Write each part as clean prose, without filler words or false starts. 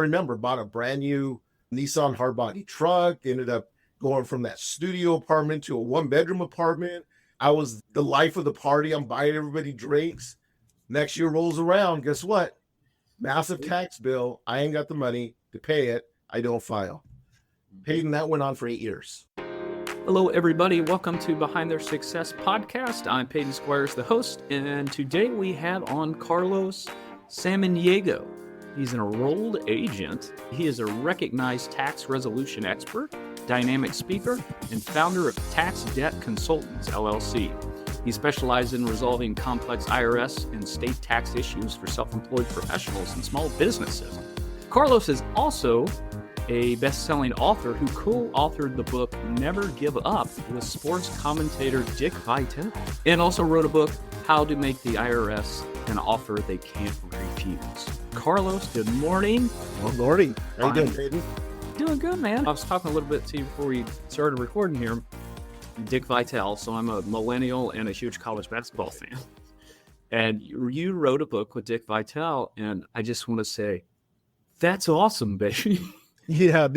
remember bought a brand new Nissan hardbody truck, ended up going from that studio apartment to a 1-bedroom apartment. I was the life of the party. I'm buying everybody drinks. Next year rolls around. Guess what? Massive tax bill. I ain't got the money to pay it. I don't file. Paid, and that went on for 8 years. Hello, everybody. Welcome to Behind Their Success podcast. I'm Peyton Squires, the host, and today we have on Carlos Samaniego. He's an enrolled agent. He is a recognized tax resolution expert, dynamic speaker, and founder of Tax Debt Consultants, LLC. He specializes in resolving complex IRS and state tax issues for self-employed professionals and small businesses. Carlos is also a best-selling author who co-authored the book Never Give Up with sports commentator Dick Vitale, and also wrote a book, How to Make the IRS an Offer They Can't Refuse. Carlos, good morning. Good morning. How you doing, Peyton? Doing good, man. I was talking a little bit to you before we started recording here. Dick Vitale, so I'm a millennial and a huge college basketball fan. And you wrote a book with Dick Vitale, and I just want to say, that's awesome, baby. Yeah.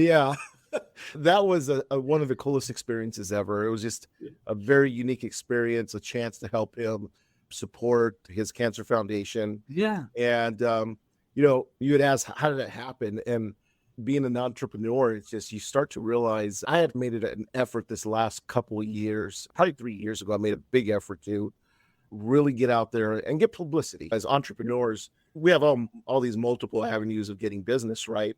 That was one of the coolest experiences ever. It was just a very unique experience, a chance to help him support his cancer foundation. Yeah. And, you had asked, how did it happen? And being an entrepreneur, it's just, you start to realize I had made it an effort this last couple of years, probably 3 years ago, I made a big effort to really get out there and get publicity. As entrepreneurs, we have all these multiple avenues of getting business, right?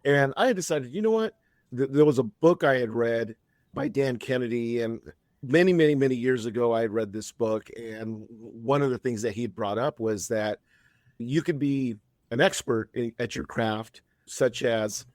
And I had decided, you know what? There was a book I had read by Dan Kennedy, and many, many, many years ago, I had read this book. And one of the things that he had brought up was that you could be an expert at your craft, such as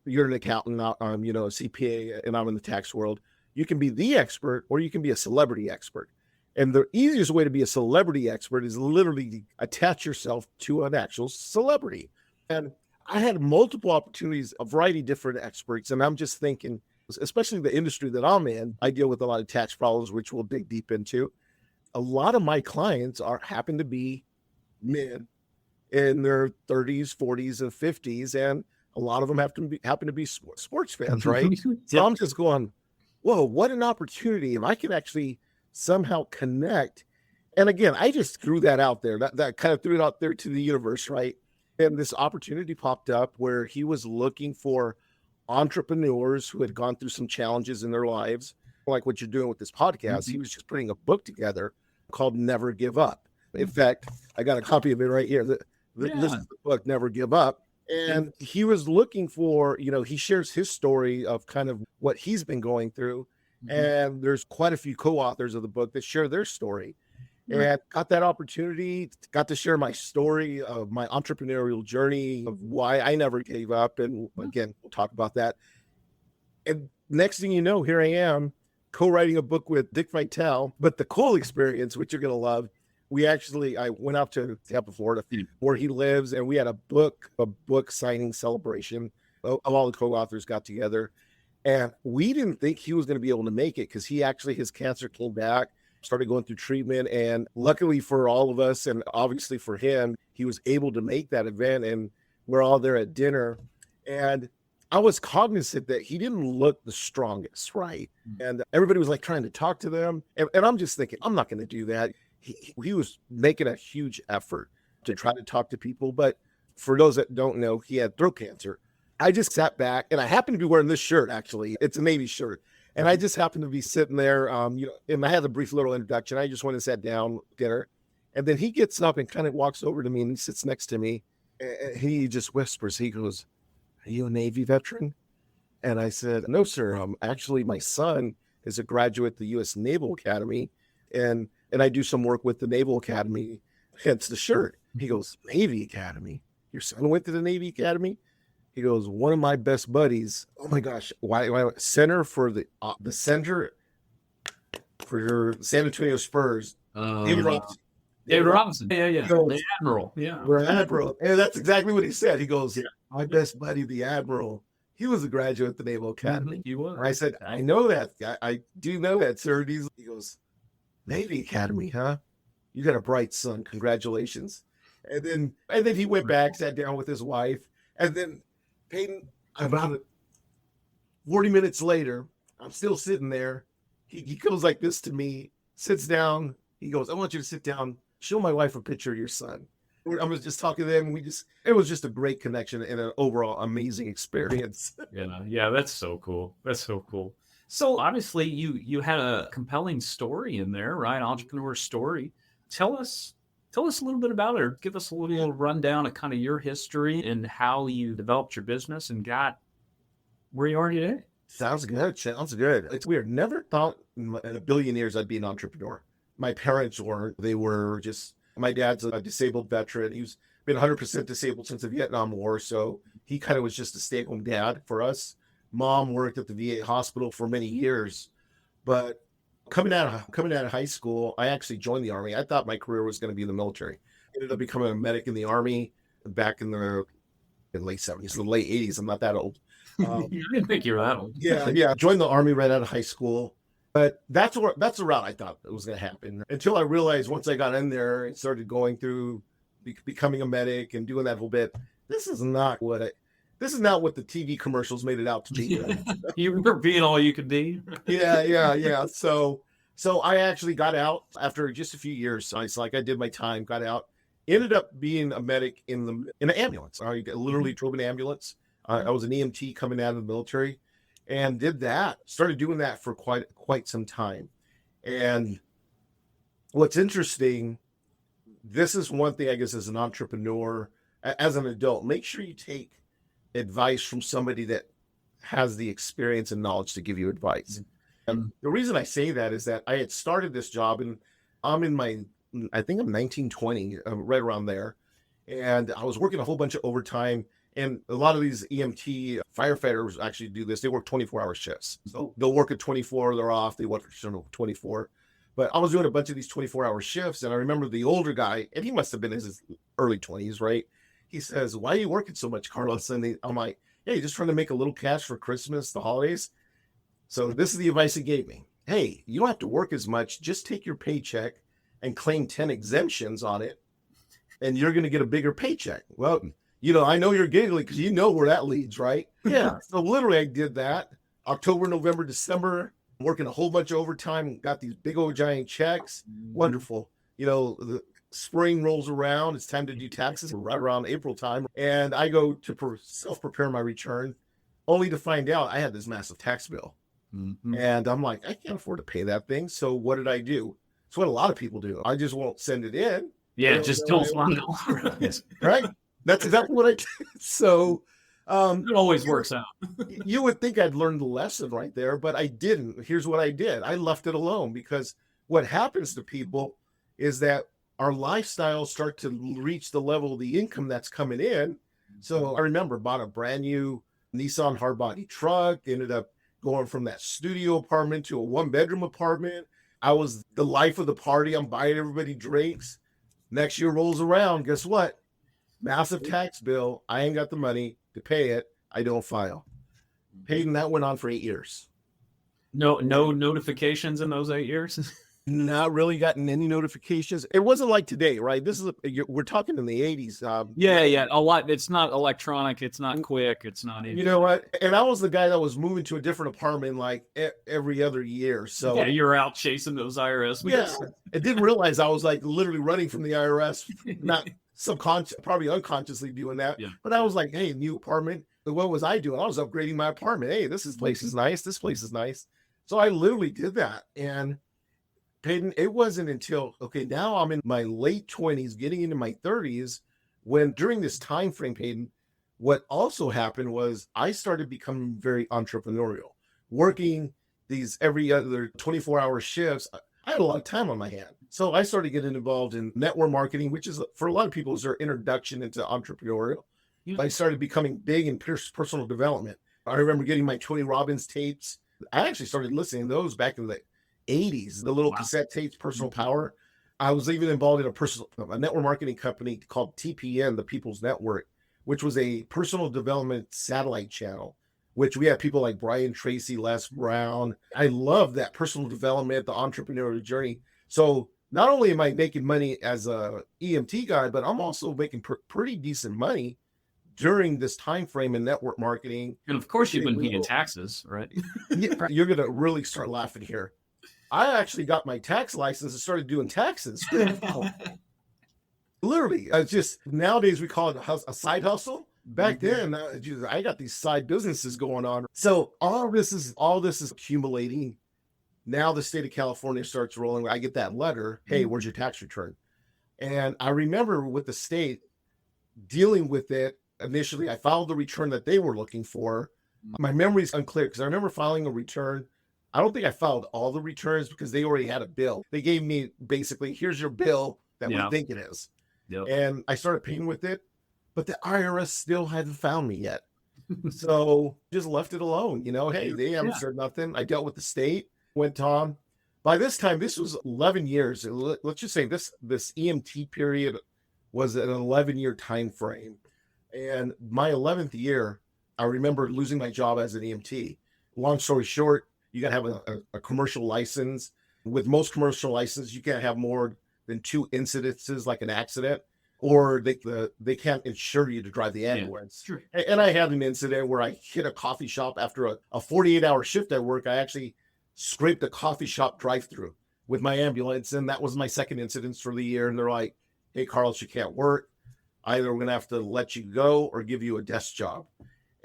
you're an accountant, a CPA, and I'm in the tax world. You can be the expert, or you can be a celebrity expert. And the easiest way to be a celebrity expert is literally attach yourself to an actual celebrity. And I had multiple opportunities, a variety of different experts. And I'm just thinking, especially the industry that I'm in, I deal with a lot of tax problems, which we'll dig deep into. A lot of my clients happen to be men in their 30s, 40s, and 50s. And a lot of them happen to be sports fans, right? So I'm just going, whoa, what an opportunity. If I can actually somehow connect. And again, I just threw that out there. That kind of threw it out there to the universe, right? And this opportunity popped up where he was looking for entrepreneurs who had gone through some challenges in their lives, like what you're doing with this podcast. Mm-hmm. He was just putting a book together called Never Give Up. In fact, I got a copy of it right here. This is the book, Never Give Up. And he was looking for, he shares his story of kind of what he's been going through. Mm-hmm. And there's quite a few co-authors of the book that share their story. And got that opportunity, got to share my story of my entrepreneurial journey, of why I never gave up. And again, we'll talk about that. And next thing you know, here I am co-writing a book with Dick Vitale. But the cool experience, which you're going to love, I went out to Tampa, Florida, where he lives, and we had a book signing celebration. All the co-authors got together, and we didn't think he was going to be able to make it because his cancer came back, started going through treatment. And luckily for all of us, and obviously for him, he was able to make that event. And we're all there at dinner. And I was cognizant that he didn't look the strongest, right? And everybody was like trying to talk to them. And I'm just thinking, I'm not going to do that. He was making a huge effort to try to talk to people. But for those that don't know, he had throat cancer. I just sat back, and I happened to be wearing this shirt, actually. It's a Navy shirt. And I just happened to be sitting there, and I had a brief little introduction. I just went and sat down at dinner. And then he gets up and kind of walks over to me, and he sits next to me. And he just whispers, he goes, "Are you a Navy veteran?" And I said, "No, sir. Actually, my son is a graduate of the U.S. Naval Academy, and I do some work with the Naval Academy, hence the shirt." He goes, "Navy Academy? Your son went to the Navy Academy?" He goes, "One of my best buddies." Oh my gosh! Why center for the center for your San Antonio Spurs? David Robinson. David Robinson. Yeah. Goes, the Admiral. Yeah. We're Admiral. And that's exactly what he said. He goes, "My best buddy, the Admiral. He was a graduate at the Naval Academy." He was. And I said, "I know that. I do know that, sir." He goes, "Navy Academy, huh? You got a bright son. Congratulations." And then he went back, sat down with his wife. And then Peyton, about 40 minutes later, I'm still sitting there. He goes like this to me, sits down. He goes, I want you to sit down, show my wife a picture of your son. I was just talking to them. It was just a great connection and an overall amazing experience. Yeah, that's so cool. That's so cool. So obviously you had a compelling story in there, right? Entrepreneur story. Tell us a little bit about it, or give us a little rundown of kind of your history and how you developed your business and got where you are today. Sounds good. Sounds good. It's weird. Never thought in a billion years I'd be an entrepreneur. My parents weren't. They were just, my dad's a disabled veteran. He's been 100% disabled since the Vietnam War. So he kind of was just a stay-at-home dad for us. Mom worked at the VA hospital for many years. But coming out of high school, I actually joined the Army. I thought my career was going to be in the military. Ended up becoming a medic in the Army back in the late 70s, the late 80s. I'm not that old. I didn't think you were that old. Yeah. Joined the Army right out of high school. But that's the route I thought it was going to happen, until I realized once I got in there and started going through becoming a medic and doing that whole bit. This is not what the TV commercials made it out to be. You were being all you could be. Yeah. So I actually got out after just a few years. So it's like I did my time, got out, ended up being a medic in an ambulance. I literally drove an ambulance. I was an EMT coming out of the military. And did that, started doing that for quite some time. And what's interesting, this is one thing, I guess, as an entrepreneur, as an adult, make sure you take advice from somebody that has the experience and knowledge to give you advice. And the reason I say that is that I had started this job, and I think I'm 19, 20, right around there. And I was working a whole bunch of overtime. And a lot of these EMT firefighters actually do this. They work 24-hour shifts. So they'll work at 24, they're off, they work 24. But I was doing a bunch of these 24-hour shifts, and I remember the older guy, and he must have been in his early 20s, right? He says, why are you working so much, Carlos? And I'm like, hey, just trying to make a little cash for Christmas, the holidays. So this is the advice he gave me. Hey, you don't have to work as much. Just take your paycheck and claim 10 exemptions on it, and you're going to get a bigger paycheck. Well, I know you're giggling because you know where that leads, right? Yeah. So literally I did that. October, November, December, working a whole bunch of overtime, got these big old giant checks. Wonderful. The spring rolls around. It's time to do taxes right around April time. And I go to self-prepare my return, only to find out I had this massive tax bill. Mm-hmm. And I'm like, I can't afford to pay that thing. So what did I do? It's what a lot of people do. I just won't send it in. Yeah, just don't want to. Right? That's exactly what I did. So it always works out. You would think I'd learned the lesson right there, but I didn't. Here's what I did. I left it alone, because what happens to people is that our lifestyles start to reach the level of the income that's coming in. So I remember bought a brand new Nissan hardbody truck, ended up going from that studio apartment to a 1-bedroom apartment. I was the life of the party. I'm buying everybody drinks. Next year rolls around. Guess what? Massive tax bill. I ain't got the money to pay it. I don't file. Peyton, that went on for 8 years. No notifications in those 8 years? Not really gotten any notifications. It wasn't like today, right? We're talking in the 80s. Yeah. A lot. It's not electronic. It's not quick. It's not easy. You know what? And I was the guy that was moving to a different apartment like every other year. So yeah, you're out chasing those IRS. Yeah. I didn't realize I was like literally running from the IRS, not subconscious, probably unconsciously doing that. Yeah. But I was like, hey, new apartment. What was I doing? I was upgrading my apartment. Hey, this place is nice. This place is nice. So I literally did that. And Peyton, it wasn't until, now I'm in my late 20s, getting into my 30s, when during this time frame, Peyton, what also happened was I started becoming very entrepreneurial, working these every other 24-hour shifts. I had a lot of time on my hand. So I started getting involved in network marketing, which is, for a lot of people, is their introduction into entrepreneurial. Yeah. I started becoming big in personal development. I remember getting my Tony Robbins tapes. I actually started listening to those back in the 80s, the little cassette tapes, Personal Power. I was even involved in a network marketing company called TPN, the People's Network, which was a personal development satellite channel, which we had people like Brian Tracy, Les Brown. I love that personal development, the entrepreneurial journey. So not only am I making money as a EMT guy, but I'm also making pretty decent money during this time frame in network marketing, And of course, you've getting been paying legal, taxes, right? you're going to really start laughing here. I actually got my tax license and started doing taxes. Literally, it's just nowadays we call it a side hustle. Back then, I got these side businesses going on. So all this is accumulating. Now the state of California starts rolling. I get that letter. Hey, where's your tax return? And I remember with the state dealing with it initially. I filed the return that they were looking for. My memory's unclear because I remember filing a return. I don't think I filed all the returns because they already had a bill. They gave me basically, here's your bill that we think it is. Yep. And I started paying with it, but the IRS still hadn't found me yet. So just left it alone. Hey, they haven't said nothing. I dealt with the state, went on. By this time, this was 11 years. Let's just say this EMT period was an 11-year time frame. And my 11th year, I remember losing my job as an EMT. Long story short, you got to have a commercial license. With most commercial licenses, you can't have more than 2 incidences, like an accident, or they can't insure you to drive the ambulance. Sure. And I had an incident where I hit a coffee shop after a 48-hour shift at work. I actually scraped a coffee shop drive-through with my ambulance, and that was my second incident for the year. And they're like, hey, Carlos, you can't work. Either we're going to have to let you go or give you a desk job.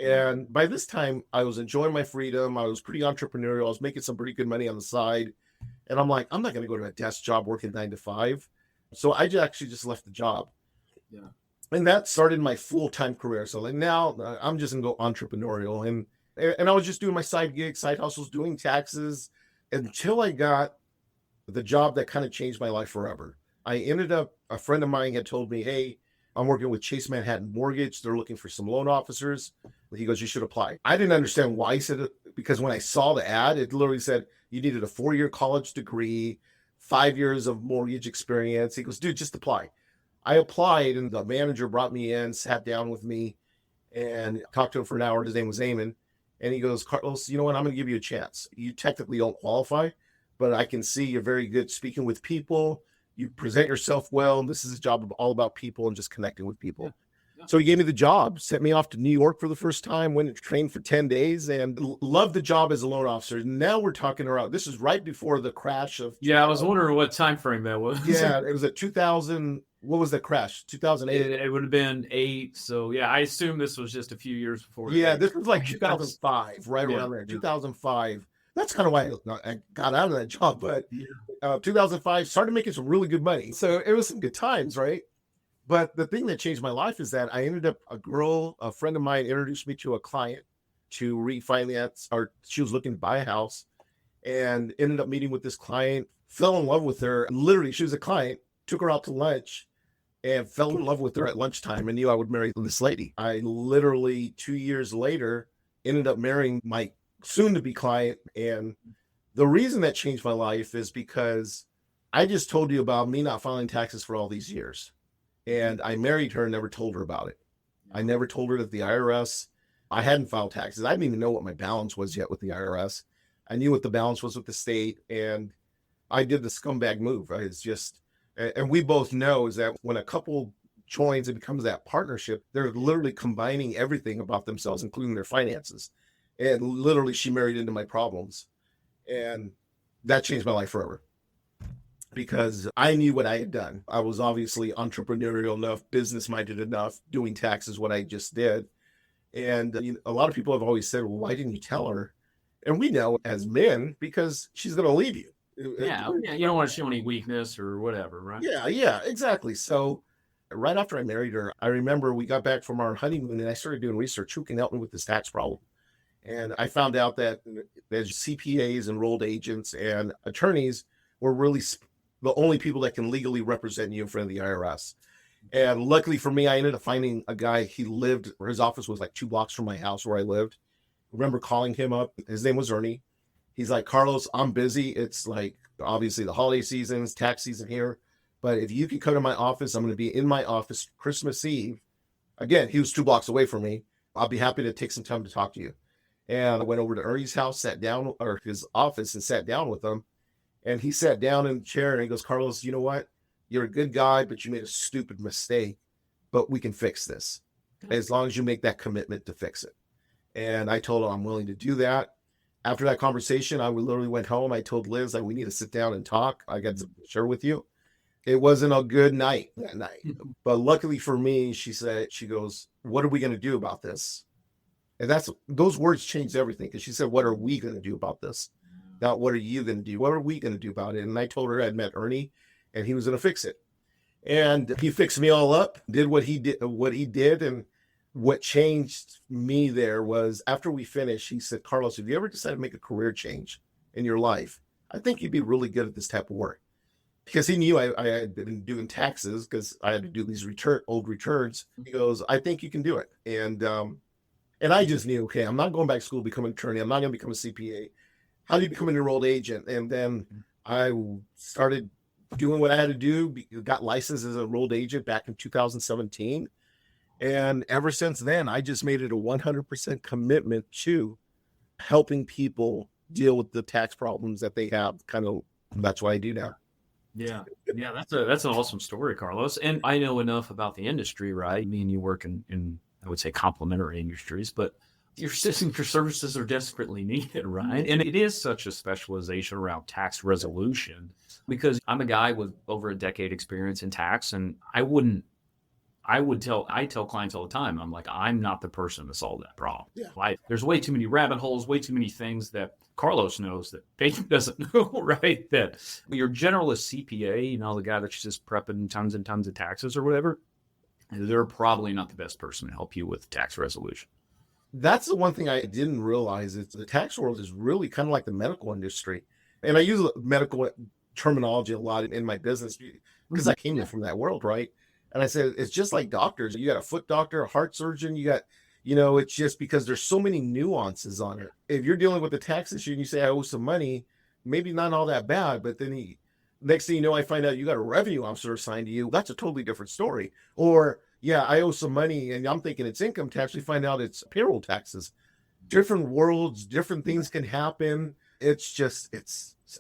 And by this time, I was enjoying my freedom. I was pretty entrepreneurial. I was making some pretty good money on the side. And I'm like, I'm not going to go to a desk job working 9 to 5. So I actually just left the job. Yeah. And that started my full-time career. So like now I'm just going to go entrepreneurial. And I was just doing my side gigs, side hustles, doing taxes until I got the job that kind of changed my life forever. I ended up, a friend of mine had told me, hey, I'm working with Chase Manhattan Mortgage. They're looking for some loan officers. He goes, you should apply. I didn't understand why he said it, because when I saw the ad, it literally said you needed a 4-year college degree, 5 years of mortgage experience. He goes, dude, just apply. I applied, and the manager brought me in, sat down with me, and talked to him for an hour. His name was Eamon. And he goes, Carlos, you know what? I'm going to give you a chance. You technically don't qualify, but I can see you're very good speaking with people. You present yourself well. And this is a job all about people and just connecting with people. Yeah. So he gave me the job, sent me off to New York for the first time, went and trained for 10 days and loved the job as a loan officer. Now we're talking around, this is right before the crash of. Yeah, I was wondering what time frame that was. Yeah, it was at 2000. What was the crash? 2008. It would have been 8. So yeah, I assume this was just a few years before. Yeah, this was like 2005, right around there. 2005. That's kind of why I got out of that job. But 2005, started making some really good money. So it was some good times, right? But the thing that changed my life is that I ended up, a friend of mine introduced me to a client to refinance, or she was looking to buy a house, and ended up meeting with this client, fell in love with her. Literally, she was a client, took her out to lunch, and fell in love with her at lunchtime and knew I would marry this lady. I literally 2 years later ended up marrying my soon-to-be client. And the reason that changed my life is because I just told you about me not filing taxes for all these years. And I married her and never told her about it. I never told her that the IRS, I hadn't filed taxes. I didn't even know what my balance was yet with the IRS. I knew what the balance was with the state. And I did the scumbag move. Right? It's just, and we both know is that when a couple joins and becomes that partnership, they're literally combining everything about themselves, including their finances. And literally she married into my problems. And that changed my life forever because I knew what I had done. I was obviously entrepreneurial enough, business-minded enough, doing taxes, what I just did. And a lot of people have always said, well, why didn't you tell her? And we know as men, because she's going to leave you. Yeah, you don't want to show any weakness or whatever, right? Yeah, exactly. So right after I married her, I remember we got back from our honeymoon and I started doing research. Who can help me with this tax problem? And I found out that there's CPAs, enrolled agents, and attorneys were really the only people that can legally represent you in front of the IRS. And luckily for me, I ended up finding a guy. His office was like 2 blocks from my house where I lived. I remember calling him up. His name was Ernie. He's like, Carlos, I'm busy. It's like obviously the holiday seasons, tax season here. But if you can come to my office, I'm going to be in my office Christmas Eve. Again, he was 2 blocks away from me. I'll be happy to take some time to talk to you. And I went over to Ernie's house, sat down, or his office, and sat down with him. And he sat down in the chair and he goes, Carlos, you know what? You're a good guy, but you made a stupid mistake. But we can fix this. as long as you make that commitment to fix it. And I told her I'm willing to do that. After that conversation, literally went home. I told Liz, like, we need to sit down and talk. I got to share with you. It wasn't a good night that night. But luckily for me, she goes, what are we going to do about this? And those words changed everything, because she said, what are we going to do about this? Not what are you going to do? What are we going to do about it? And I told her I'd met Ernie and he was going to fix it. And he fixed me all up, did what he did. And what changed me there was, after we finished, he said, Carlos, if you ever decide to make a career change in your life, I think you'd be really good at this type of work. Because he knew I had been doing taxes, because I had to do these old returns. He goes, I think you can do it. And I just knew, okay, I'm not going back to school to become an attorney. I'm not going to become a CPA. How do you become an enrolled agent? And then I started doing what I had to do, got licensed as an enrolled agent back in 2017. And ever since then, I just made it a 100% commitment to helping people deal with the tax problems that they have. That's what I do now. Yeah. That's an awesome story, Carlos. And I know enough about the industry, right? Me and you work in I would say complementary industries, but your services are desperately needed, right? And it is such a specialization around tax resolution, because I'm a guy with over a decade experience in tax, and I tell clients all the time, I'm like, I'm not the person to solve that problem. Yeah. There's way too many rabbit holes, way too many things that Carlos knows that Peyton doesn't know, right? That your generalist CPA, the guy that's just prepping tons and tons of taxes or whatever, they're probably not the best person to help you with tax resolution. That's the one thing I didn't realize. The tax world is really kind of like the medical industry. And I use medical terminology a lot in my business because I came from that world, right? And I said, it's just like doctors. You got a foot doctor, a heart surgeon, it's just because there's so many nuances on it. If you're dealing with a tax issue and you say, I owe some money, maybe not all that bad, but then next thing you know, I find out you got a revenue officer assigned to you. That's a totally different story. Or, yeah, I owe some money and I'm thinking it's income tax. We find out it's payroll taxes. Different worlds, different things can happen. It's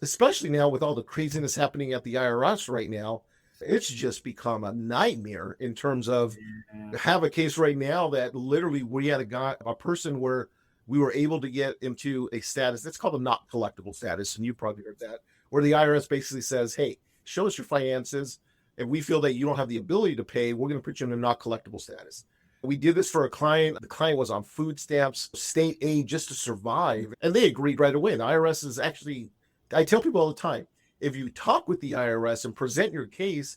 especially now with all the craziness happening at the IRS right now, it's just become a nightmare in terms of have a case right now that literally we had a person where we were able to get into a status that's called a not collectible status. And you probably heard that, where the IRS basically says, hey, show us your finances. If we feel that you don't have the ability to pay, we're going to put you in a not collectible status. We did this for a client. The client was on food stamps, state aid just to survive. And they agreed right away. The IRS is actually, I tell people all the time, if you talk with the IRS and present your case,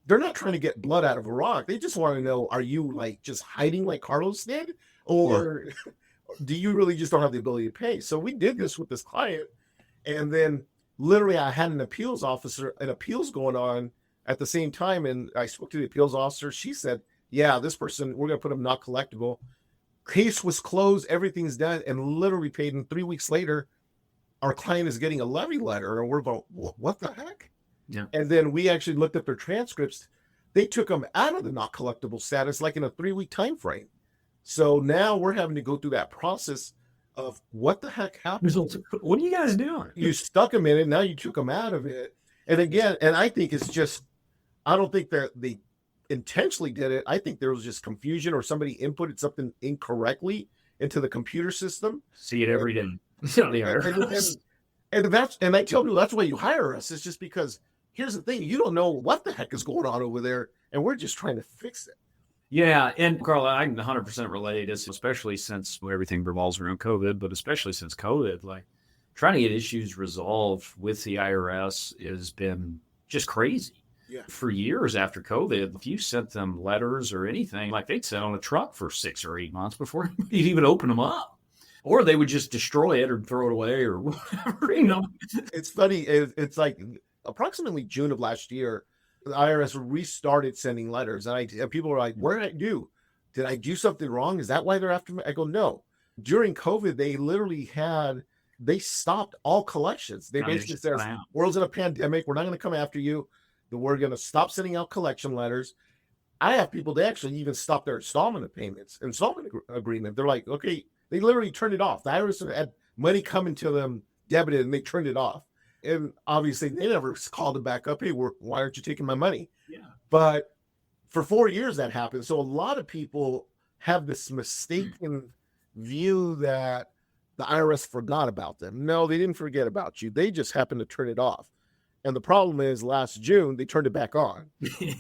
they're not trying to get blood out of a rock. They just want to know, are you just hiding like Carlos did? Or do you really just don't have the ability to pay? So we did this with this client. And then literally I had an appeals going on at the same time. And I spoke to the appeals officer. She said, yeah, this person, we're going to put them not collectible. Case was closed. Everything's done. And literally paid. And 3 weeks later, our client is getting a levy letter. And we're going, what the heck? Yeah. And then we actually looked at their transcripts. They took them out of the not collectible status like in a 3-week time frame. So now we're having to go through that process of what the heck happened. What are you guys doing? You stuck them in it. Now you took them out of it. And again, and I think it's just, I don't think that they intentionally did it. I think there was just confusion or somebody inputted something incorrectly into the computer system. See it every day. And I tell people that's why you hire us. It's just because here's the thing, you don't know what the heck is going on over there, and we're just trying to fix it. Yeah, and Carl, I can 100% relate, especially since everything revolves around COVID, but especially since COVID, like trying to get issues resolved with the IRS has been just crazy. Yeah. For years after COVID, if you sent them letters or anything, like they'd sit on a truck for 6 or 8 months before you'd even open them up. Or they would just destroy it or throw it away or whatever, It's funny. It's like approximately June of last year, the IRS restarted sending letters. And people were like, what did I do? Did I do something wrong? Is that why they're after me? I go, no. During COVID, they literally they stopped all collections. They basically said, world's in a pandemic. We're not going to come after you. We're going to stop sending out collection letters. I have people, they actually even stopped their installment agreement. They're like, okay, they literally turned it off. The IRS had money coming to them, debited, and they turned it off. And obviously, they never called it back up. Hey, why aren't you taking my money? Yeah. But for 4 years that happened. So a lot of people have this mistaken view that the IRS forgot about them. No, they didn't forget about you. They just happened to turn it off. And the problem is last June, they turned it back on.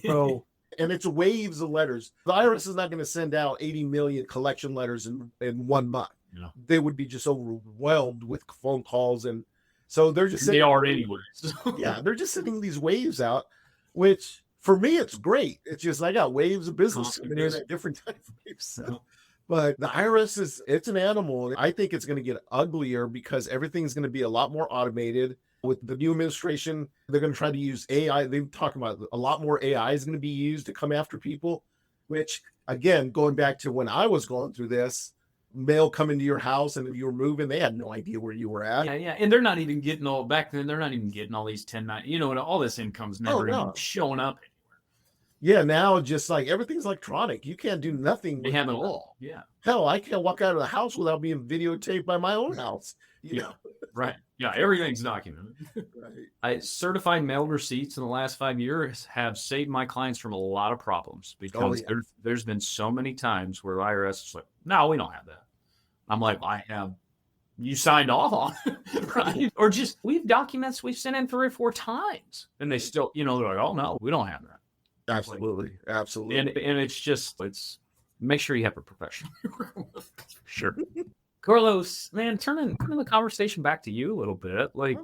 So, and it's waves of letters. The IRS is not going to send out 80 million collection letters in 1 month. Yeah. They would be just overwhelmed with phone calls. And so they're just They are anyways. yeah, they're just sending these waves out, which for me, it's great. It's just, I got waves of business coming in at different time frames. But the IRS it's an animal. I think it's going to get uglier because everything's going to be a lot more automated. With the new administration, they're going to try to use AI. They've talked about a lot more AI is going to be used to come after people, which, again, going back to when I was going through this, mail coming to your house, and if you were moving, they had no idea where you were at. Yeah. And they're not even getting back then, they're not even getting all these 1099, all this income's never even showing up. Yeah, now just like everything's electronic. You can't do nothing. They have it all. Yeah. Hell, I can't walk out of the house without being videotaped by my own house. You know? Right. Yeah, everything's documented. Right. Certified mail receipts in the last 5 years have saved my clients from a lot of problems because there's been so many times where the IRS is like, no, we don't have that. I'm like, you signed off on it, right? Or just, we have documents we've sent in 3 or 4 times and they still, they're like, oh no, we don't have that. Absolutely. Absolutely. And it's make sure you have a professional. Sure. Carlos, man, turning the conversation back to you a little bit. Like,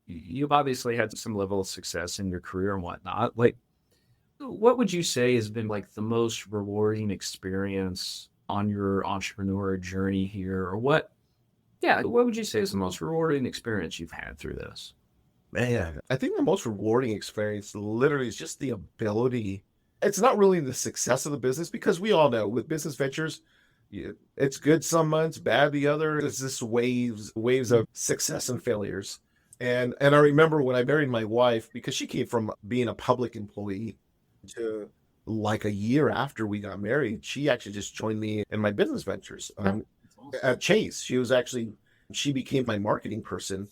you've obviously had some level of success in your career and whatnot. Like, what would you say has been like the most rewarding experience on your entrepreneur journey here? Or what would you say is the most rewarding experience you've had through this? Man, I think the most rewarding experience literally is just the ability. It's not really the success of the business, because we all know with business ventures, it's good some months, bad the other. It's just waves of success and failures. And I remember when I married my wife, because she came from being a public employee to like a year after we got married, she actually just joined me in my business ventures at Chase. She became my marketing person.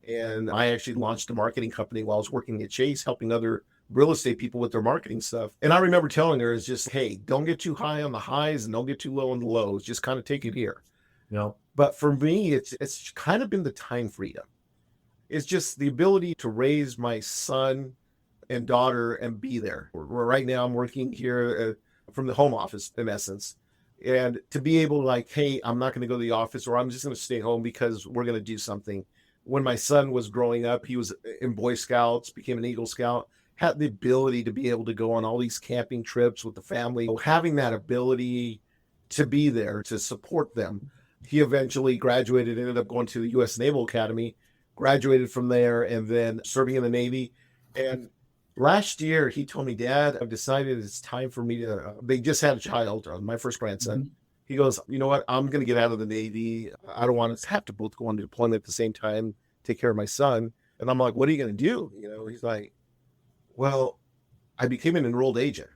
And I actually launched a marketing company while I was working at Chase, helping other real estate people with their marketing stuff. And I remember telling her, is just, hey, don't get too high on the highs and don't get too low on the lows. Just kind of take it here. But for me, it's kind of been the time freedom. It's just the ability to raise my son and daughter and be there. Right now, I'm working here from the home office, in essence. And to be able to like, hey, I'm not going to go to the office, or I'm just going to stay home because we're going to do something. When my son was growing up, he was in Boy Scouts, became an Eagle Scout, had the ability to be able to go on all these camping trips with the family, having that ability to be there, to support them. He eventually graduated, ended up going to the U.S. Naval Academy, graduated from there, and then serving in the Navy. And last year, he told me, Dad, I've decided it's time for me to, they just had a child, my first grandson. Mm-hmm. He goes, you know what? I'm going to get out of the Navy. I don't want to have to both go on deployment at the same time, take care of my son. And I'm like, what are you going to do? He's like, well, I became an enrolled agent.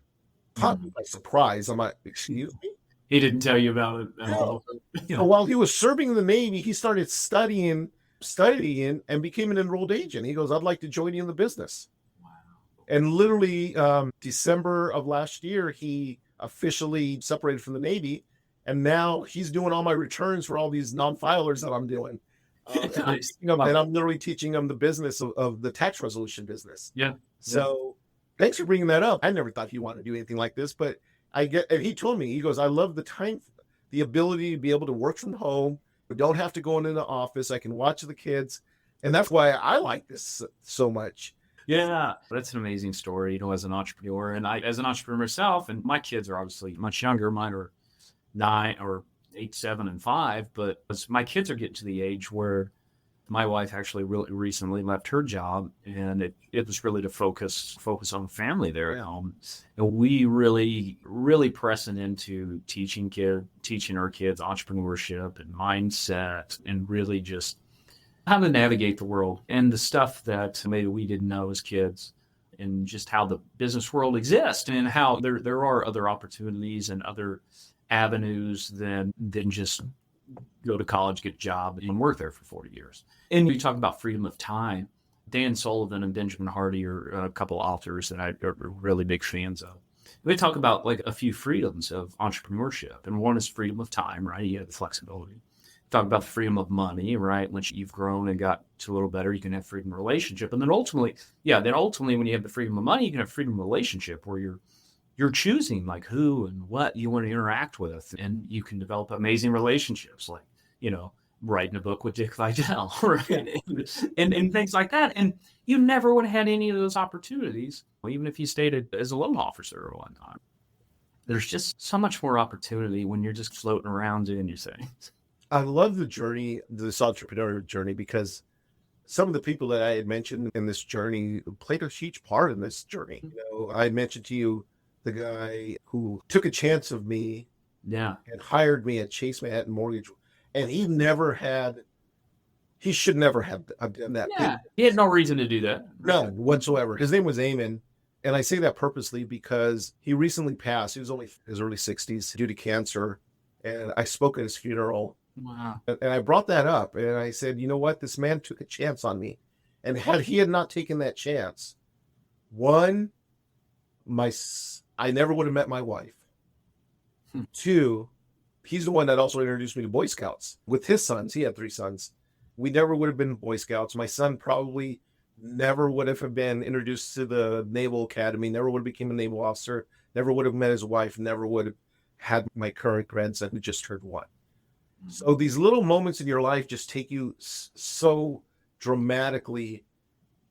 Caught me by surprise. I'm like, excuse me? He didn't tell you about it at all. So while he was serving in the Navy, he started studying and became an enrolled agent. He goes, I'd like to join you in the business. Wow. And literally December of last year, he officially separated from the Navy. And now he's doing all my returns for all these non-filers that I'm doing. Nice. And I'm literally teaching them the business of the tax resolution business. Yeah. So thanks for bringing that up. I never thought he wanted to do anything like this, but and he told me, he goes, I love the ability to be able to work from home. We don't have to go into the office. I can watch the kids. And that's why I like this so much. Yeah, that's an amazing story, as an entrepreneur. And I, as an entrepreneur myself, and my kids are obviously much younger. Mine are 9 or 8, 7, and 5. But as my kids are getting to the age where my wife actually really recently left her job, and it was really to focus on family there at home. And we really pressing into teaching our kids entrepreneurship and mindset, and really just how to navigate the world and the stuff that maybe we didn't know as kids, and just how the business world exists, and how there are other opportunities and other avenues than just go to college, get a job, and work there for 40 years. And we talk about freedom of time. Dan Sullivan and Benjamin Hardy are a couple authors that I'm really big fans of. We talk about like a few freedoms of entrepreneurship, and one is freedom of time, right? You have the flexibility. Talk about the freedom of money, right? Once you've grown and got to a little better, you can have freedom of relationship, and then ultimately, when you have the freedom of money, you can have freedom of relationship, where you're choosing like who and what you want to interact with, and you can develop amazing relationships, like writing a book with Dick Vidal, right? And things like that. And you never would have had any of those opportunities, even if you stayed as a loan officer at one time. There's just so much more opportunity when you're just floating around doing your thing. I love the journey, this entrepreneurial journey, because some of the people that I had mentioned in this journey played a huge part in this journey. I had mentioned to you the guy who took a chance of me Yeah. and hired me at Chase Manhattan Mortgage, and he should never have done that. Yeah. He had no reason to do that. None whatsoever. His name was Eamon. And I say that purposely because he recently passed. He was only in his early 60s due to cancer. And I spoke at his funeral. Wow. And I brought that up. And I said, you know what? This man took a chance on me. And had he had not taken that chance, one, I never would have met my wife. Two, he's the one that also introduced me to Boy Scouts with his sons. He had 3 sons. We never would have been Boy Scouts. My son probably never would have been introduced to the Naval Academy, never would have become a naval officer, never would have met his wife, never would have had my current grandson who just turned 1. So these little moments in your life just take you so dramatically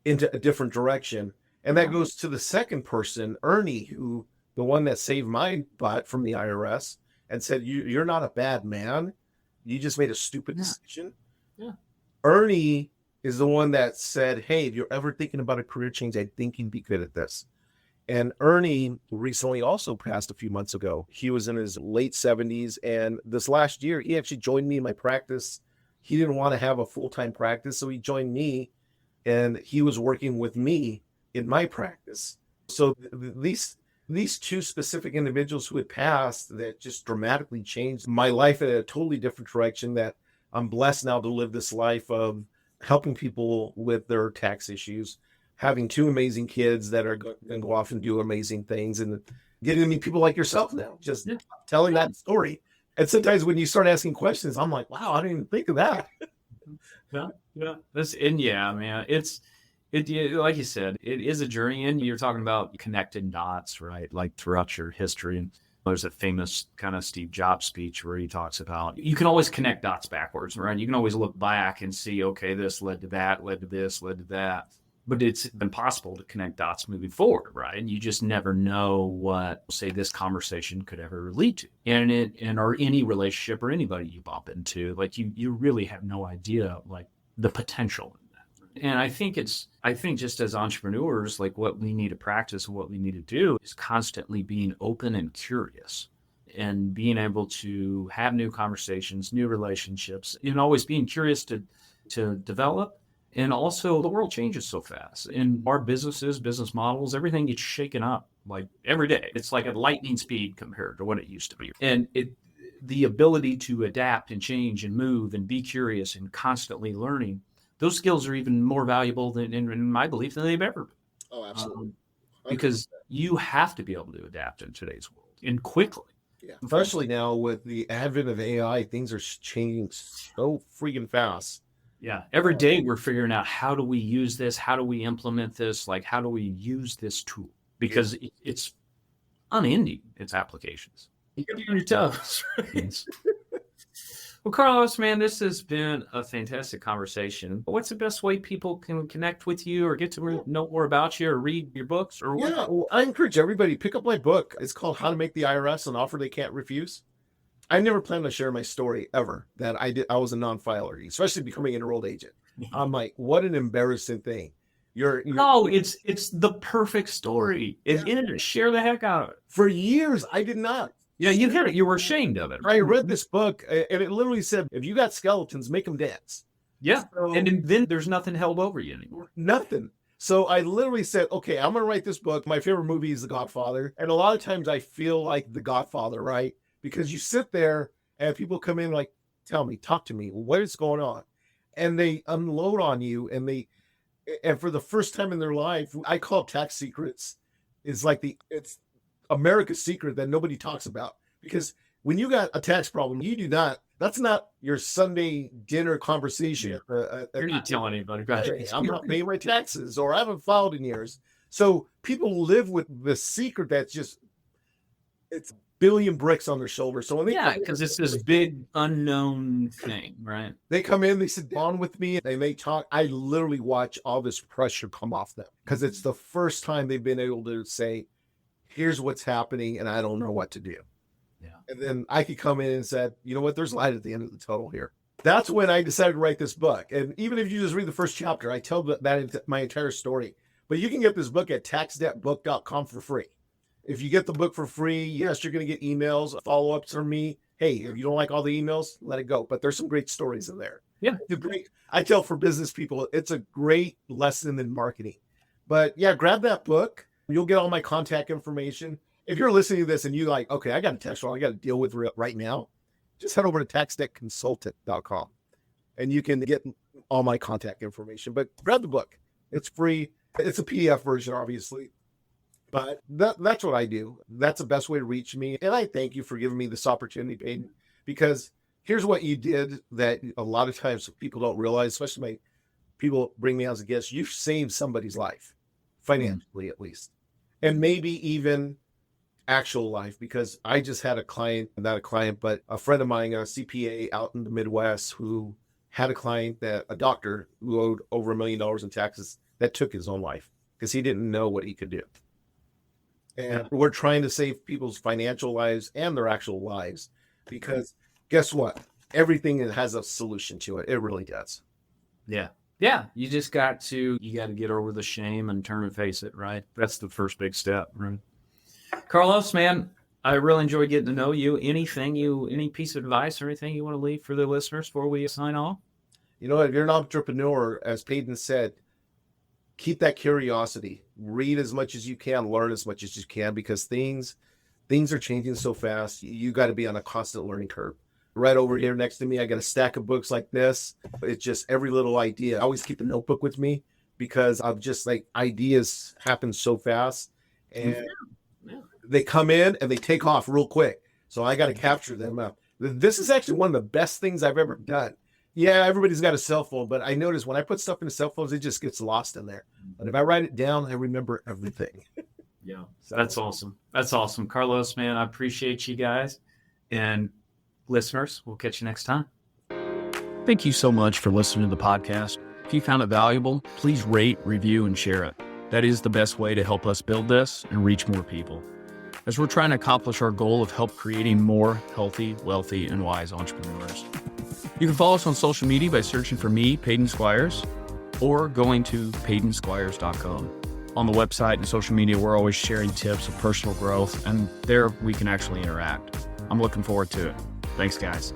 into a different direction. And that goes to the second person, Ernie, who the one that saved my butt from the IRS and said, you're not a bad man. You just made a stupid decision. Yeah. Ernie is the one that said, hey, if you're ever thinking about a career change, I think you'd be good at this. And Ernie recently also passed a few months ago. He was in his late 70s. And this last year, he actually joined me in my practice. He didn't want to have a full-time practice, so he joined me. And he was working with me in my practice. So these 2 specific individuals who had passed that just dramatically changed my life in a totally different direction, that I'm blessed now to live this life of helping people with their tax issues, having 2 amazing kids that are going to go off and do amazing things, and getting to meet people like yourself now, just telling that story. And sometimes when you start asking questions, I'm like, wow, I didn't even think of that. Yeah. Man, like you said, it is a journey, and you're talking about connecting dots, right? Like throughout your history. And there's a famous kind of Steve Jobs speech where he talks about you can always connect dots backwards, right? You can always look back and see, okay, this led to that, led to this, led to that. But it's impossible to connect dots moving forward, right? And you just never know what, say, this conversation could ever lead to. Or any relationship or anybody you bump into, like you really have no idea, like the potential in that. And I think just as entrepreneurs, like what we need to practice and what we need to do is constantly being open and curious, and being able to have new conversations, new relationships, and always being curious to develop. And also, the world changes so fast. And our businesses, business models, everything gets shaken up like every day. It's like at lightning speed compared to what it used to be. And the ability to adapt and change and move and be curious and constantly learning, those skills are even more valuable than, in my belief, than they've ever been. Oh, absolutely. Because you have to be able to adapt in today's world, and quickly. Yeah. Especially now with the advent of AI, things are changing so freaking fast. Yeah. Every day we're figuring out, how do we use this? How do we implement this? Like, how do we use this tool? Because it's unending, its applications. You got to be on your toes. Right? Well, Carlos, man, this has been a fantastic conversation. What's the best way people can connect with you or get to know more about you or read your books? Or what? Yeah, well, I encourage everybody to pick up my book. It's called How to Make the IRS an Offer They Can't Refuse. I never planned to share my story ever, that I was a non-filer, especially becoming an enrolled agent. I'm like, what an embarrassing thing. No, it's the perfect story. Share the heck out of it. For years, I did not. Yeah, you heard it. You were ashamed of it. I read this book, and it literally said, if you got skeletons, make them dance. Yeah, and then there's nothing held over you anymore. Nothing. So I literally said, okay, I'm going to write this book. My favorite movie is The Godfather. And a lot of times I feel like The Godfather, right? Because you sit there and people come in like, tell me, talk to me, what is going on? And they unload on you, and for the first time in their life, I call it tax secrets. It's like America's secret that nobody talks about. Because when you got a tax problem, that's not your Sunday dinner conversation. You're not telling anybody about Hey, it. I'm not paying my taxes, or I haven't filed in years. So people live with the secret it's a billion bricks on their shoulders. So when Because it's this big unknown thing, right? they come in, they sit down with me, and they talk. I literally watch all this pressure come off them because it's the first time they've been able to say, here's what's happening, and I don't know what to do. Yeah. And then I could come in and said, you know what, there's light at the end of the tunnel here. That's when I decided to write this book. And even if you just read the first chapter, I tell my entire story. But you can get this book at taxdebtbook.com for free. If you get the book for free, yes, you're going to get emails, follow-ups from me. Hey, if you don't like all the emails, let it go. But there's some great stories in there. Yeah. I tell for business people, it's a great lesson in marketing. But yeah, grab that book. You'll get all my contact information. If you're listening to this and you like, okay, I got a tax problem I got to deal with right now, just head over to taxdebtconsultant.com and you can get all my contact information. But grab the book. It's free. It's a PDF version, obviously. But that's what I do. That's the best way to reach me. And I thank you for giving me this opportunity, Peyton, because here's what you did that a lot of times people don't realize, especially my people bring me as a guest. You've saved somebody's life, financially at least, and maybe even actual life, because I just had not a client, but a friend of mine, a CPA out in the Midwest, who had a doctor who owed over $1 million in taxes that took his own life because he didn't know what he could do. And we're trying to save people's financial lives and their actual lives, because guess what? Everything has a solution to it. It really does. Yeah. Yeah. You got to get over the shame and turn and face it, right? That's the first big step, right? Carlos, man, I really enjoyed getting to know you. Any piece of advice or anything you want to leave for the listeners before we sign off? You know, if you're an entrepreneur, as Peyton said, keep that curiosity. Read as much as you can, learn as much as you can, because things are changing so fast. You got to be on a constant learning curve. Right over here next to me, I got a stack of books like this. It's just every little idea. I always keep a notebook with me because I'm just like, ideas happen so fast, and they come in and they take off real quick. So I got to capture them up. This is actually one of the best things I've ever done. Yeah, everybody's got a cell phone, but I notice when I put stuff in cell phones, it just gets lost in there. But if I write it down, I remember everything. Yeah, that's awesome. That's awesome. Carlos, man, I appreciate you guys. And listeners, we'll catch you next time. Thank you so much for listening to the podcast. If you found it valuable, please rate, review, and share it. That is the best way to help us build this and reach more people, as we're trying to accomplish our goal of help creating more healthy, wealthy, and wise entrepreneurs. You can follow us on social media by searching for me, Peyton Squires, or going to PeytonSquires.com. On the website and social media, we're always sharing tips of personal growth, and there we can actually interact. I'm looking forward to it. Thanks, guys.